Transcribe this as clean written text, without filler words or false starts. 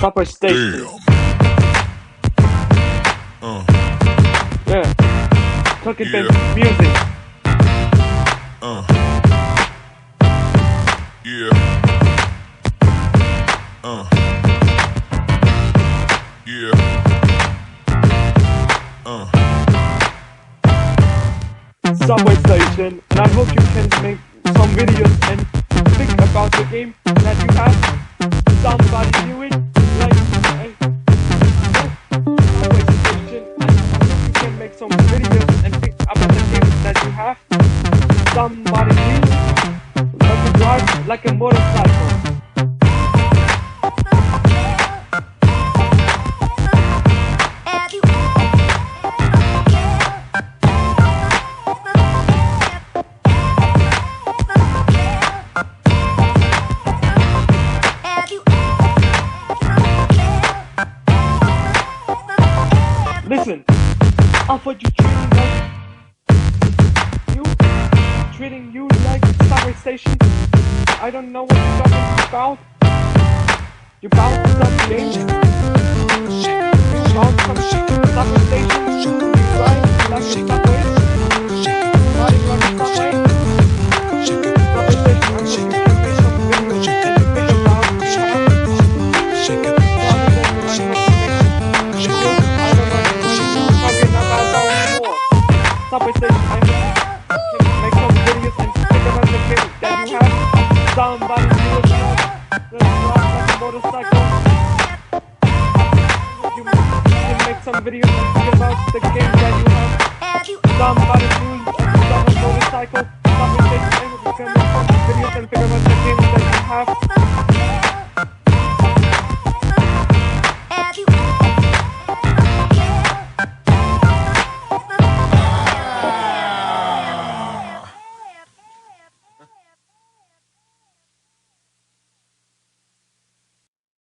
Subway station. Damn. Yeah. Talking Yeah. about music. Yeah. Yeah. Subway station, and I hope you can make some videos and think about the game that you have. Somebody do it, like Subway station, and I hope you can make some videos and think about the game that you have. Somebody do it, like to drive like a motorcycle. Listen, I thought treating you like a subway station. I don't know what you're talking about. You bound some games. You bound some subway station. You drive like a subway. Riding like a subway. Subway station. I hope you can make some videos and think about Subway station, I hope you can make some videos and think about the game that you have. Somebody do it just drive like a motorcycle. You can make some videos and think about the game that you have. Somebody do it just drive a motorcycle. Subway station, I hope you can make some videos and think about the game that you have.